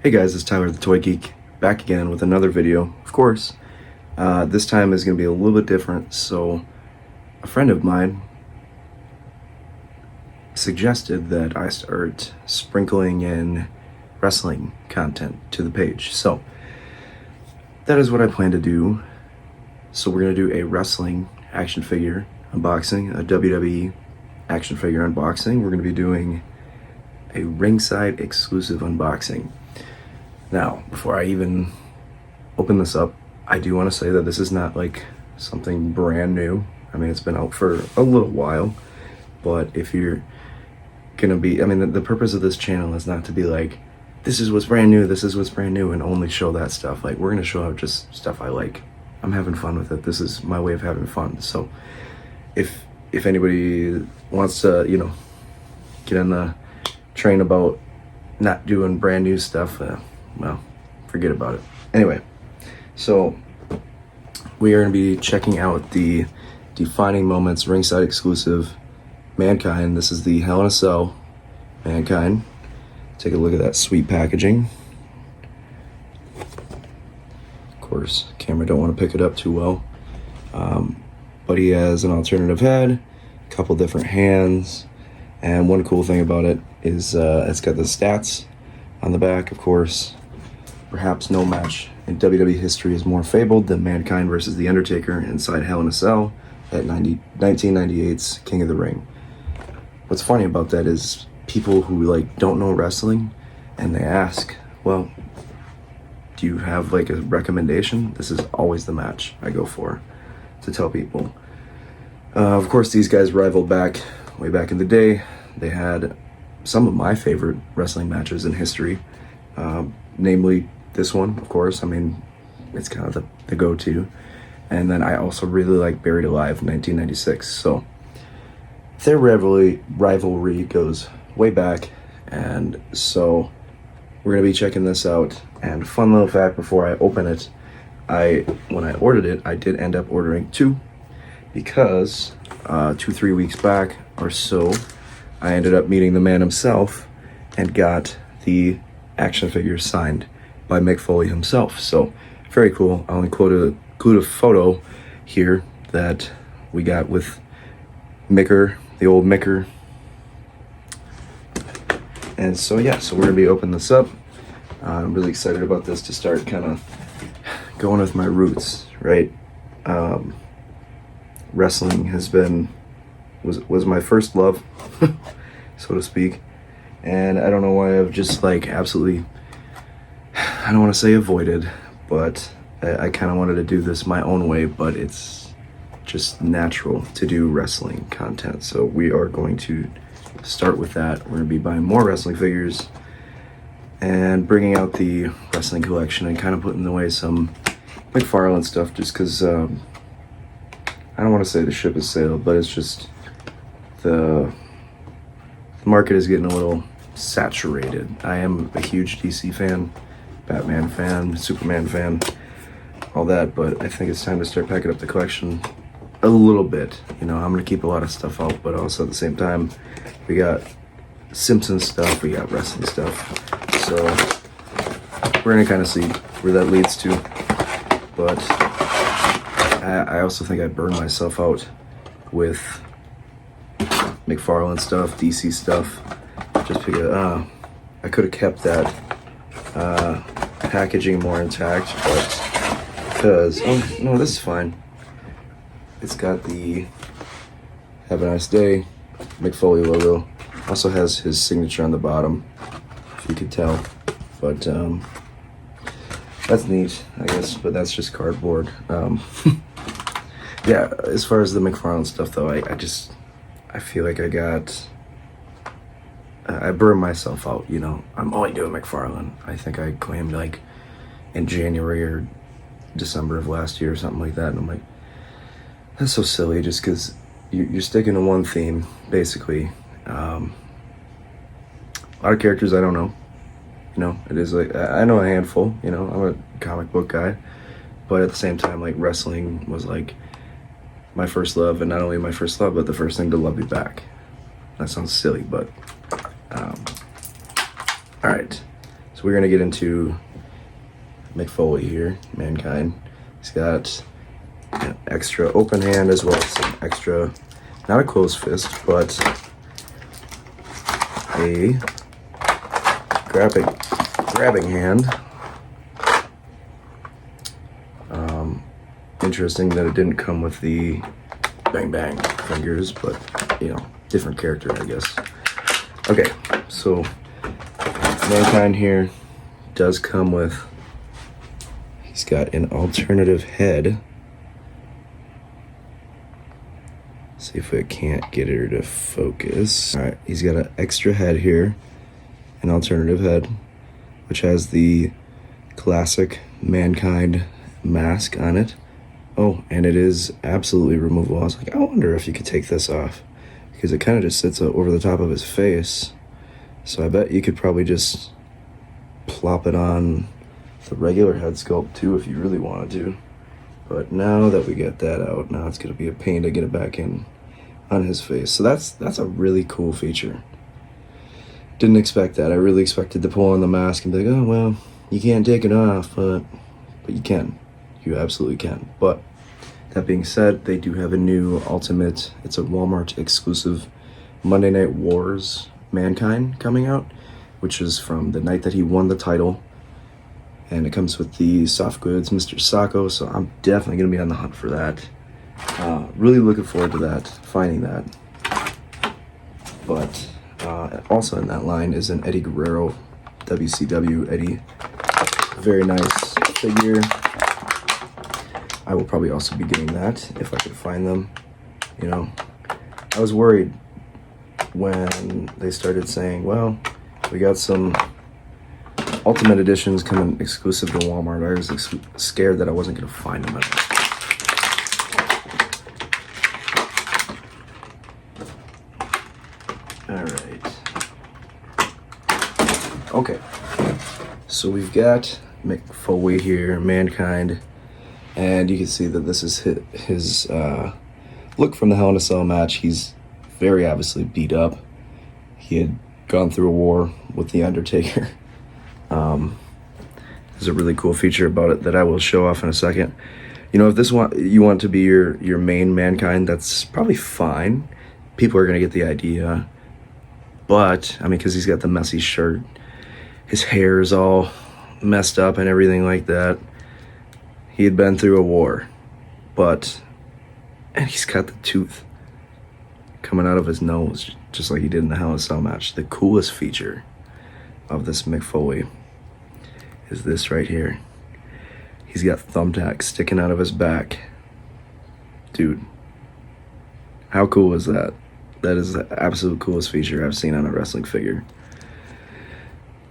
Hey guys, it's Tyler the Toy Geek, back again with another video. Of course, this time is going to be a little bit different. So, a friend of mine suggested that I start sprinkling in wrestling content to the page. So, that is what I plan to do. So we're going to do a wrestling action figure unboxing, a WWE action figure unboxing. We're going to be doing a Ringside Exclusive unboxing. Now, before I even open this up, I do want to say that this is not like something brand new. I mean, it's been out for a little while, but if you're gonna be, I mean, the purpose of this channel is not to be like, this is what's brand new, this is what's brand new, and only show that stuff. Like, we're gonna show out just stuff I like. I'm having fun with it. This is my way of having fun. So if anybody wants to, you know, get on the train about not doing brand new stuff, well, forget about it. Anyway, so we are going to be checking out the Defining Moments Ringside Exclusive Mankind. This is the Hell in a Cell Mankind. Take a look at that sweet packaging. Of course, camera don't want to pick it up too well. But he has an alternative head, a couple different hands, and one cool thing about it is it's got the stats on the back, of course. Perhaps no match in WWE history is more fabled than Mankind versus The Undertaker inside Hell in a Cell at 1998's King of the Ring. What's funny about that is people who like don't know wrestling and they ask, well, do you have like a recommendation? This is always the match I go for to tell people. Of course, these guys rivaled way back in the day. They had some of my favorite wrestling matches in history, namely this one, of course. I mean, it's kind of the go-to. And then I also really like Buried Alive in 1996. So their rivalry goes way back. And so we're going to be checking this out. And fun little fact before I open it, when I ordered it, I did end up ordering two because 2-3 weeks back or so, I ended up meeting the man himself and got the action figure signed by Mick Foley himself. So very cool. I'll include a photo here that we got with Micker, the old Micker. And so yeah, so we're gonna be opening this up. I'm really excited about this to start kind of going with my roots, right? Wrestling was my first love, so to speak. And I don't know why I've just like absolutely, I don't want to say avoided, but I kind of wanted to do this my own way, but it's just natural to do wrestling content. So we are going to start with that. We're going to be buying more wrestling figures and bringing out the wrestling collection and kind of putting away some McFarlane stuff just because I don't want to say the ship has sailed, but it's just the market is getting a little saturated. I am a huge DC fan, Batman fan, Superman fan, all that, but I think it's time to start packing up the collection a little bit. You know, I'm gonna keep a lot of stuff out, but also at the same time, we got Simpsons stuff, we got wrestling stuff, so we're gonna kind of see where that leads to. But I also think I burned myself out with McFarlane stuff, DC stuff, just because I could have kept that packaging more intact, but because, oh no, this is fine. It's got the Have a Nice Day Mick Foley logo. Also has his signature on the bottom, if you could tell. But that's neat, I guess, but that's just cardboard. Yeah, as far as the McFarlane stuff though, I feel like I burned myself out, you know. I'm only doing McFarlane. I think I claimed like in January or December of last year or something like that, and I'm like, that's so silly, just because you're sticking to one theme, basically. A lot of characters I don't know, you know. It is like, I know a handful, you know. I'm a comic book guy, but at the same time, like, wrestling was like my first love, and not only my first love, but the first thing to love me back. That sounds silly, but all right. So So we're gonna get into Mick Foley here, Mankind. He's got an extra open hand as well as some extra, not a closed fist, but a grabbing hand. Interesting that it didn't come with the bang bang fingers, but you know, different character, I guess. Okay, so Mankind here does come with, he's got an alternative head. See if I can't get her to focus. All right, he's got an extra head here, an alternative head, which has the classic Mankind mask on it. Oh, and it is absolutely removable. I was like, I wonder if you could take this off, because it kind of just sits over the top of his face. So I bet you could probably just plop it on the regular head sculpt too if you really wanted to. But now that we get that out, now it's gonna be a pain to get it back in on his face. So that's a really cool feature. Didn't expect that. I really expected to pull on the mask and be like, oh well, you can't take it off, but you can. You absolutely can. But that being said, they do have a new Ultimate, it's a Walmart exclusive Monday Night Wars Mankind coming out, which is from the night that he won the title. And it comes with the soft goods, Mr. Sacco, so I'm definitely going to be on the hunt for that. Really looking forward to that, finding that. But also in that line is an Eddie Guerrero, WCW Eddie. Very nice figure. I will probably also be getting that if I could find them. You know, I was worried when they started saying, well, we got some Ultimate Editions coming exclusive to Walmart. I was scared that I wasn't going to find them. All right. Okay. So we've got Mick Foley here, Mankind. And you can see that this is his look from the Hell in a Cell match. He's very obviously beat up. He had gone through a war with The Undertaker. There's a really cool feature about it that I will show off in a second. You know, if you want to be your main Mankind, that's probably fine. People are going to get the idea. But, I mean, because he's got the messy shirt. His hair is all messed up and everything like that. He had been through a war, and he's got the tooth coming out of his nose, just like he did in the Hell in a Cell match. The coolest feature of this Mick Foley is this right here. He's got thumbtacks sticking out of his back. Dude, how cool is that? That is the absolute coolest feature I've seen on a wrestling figure.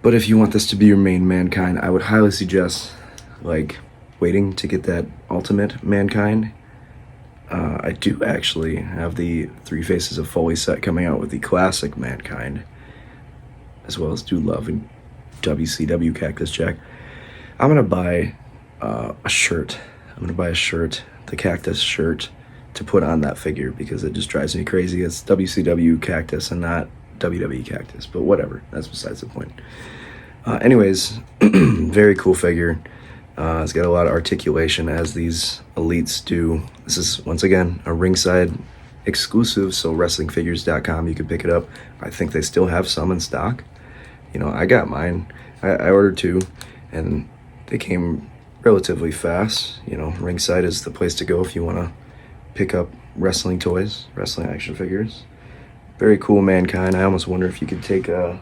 But if you want this to be your main Mankind, I would highly suggest, like, waiting to get that Ultimate Mankind. I do actually have the Three Faces of Foley set coming out with the classic Mankind, as well as do love and WCW Cactus Jack. I'm gonna buy a shirt. I'm gonna buy a shirt, the Cactus shirt, to put on that figure because it just drives me crazy. It's WCW Cactus and not WWE Cactus, but whatever. That's besides the point. Anyways, very cool figure. It's got a lot of articulation as these Elites do. This is, once again, a Ringside exclusive, so WrestlingFigures.com, you can pick it up. I think they still have some in stock. You know, I got mine. I ordered two, and they came relatively fast. You know, Ringside is the place to go if you want to pick up wrestling toys, wrestling action figures. Very cool Mankind. I almost wonder if you could take get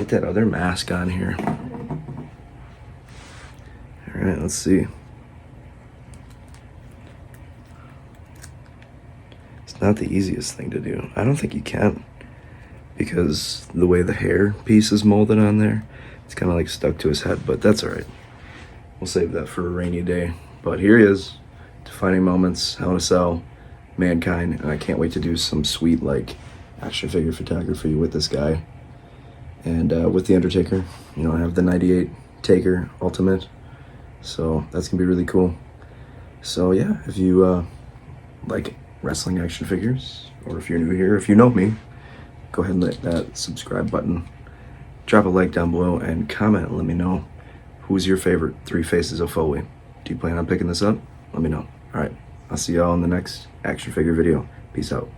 that other mask on here. All right, let's see. It's not the easiest thing to do. I don't think you can, because the way the hair piece is molded on there, it's kind of like stuck to his head, but that's all right. We'll save that for a rainy day. But here he is, defining moments, Hell in a Cell, Mankind, and I can't wait to do some sweet, like, action figure photography with this guy. And with The Undertaker, you know, I have the 98 Taker Ultimate, so that's gonna be really cool. So yeah, if you like wrestling action figures, or if you're new here, if you know me, go ahead and hit that subscribe button. drop a like down below and comment and let me know who's your favorite 3 faces of Foley. Do you plan on picking this up? Let me know. All right, I'll see y'all in the next action figure video. Peace out.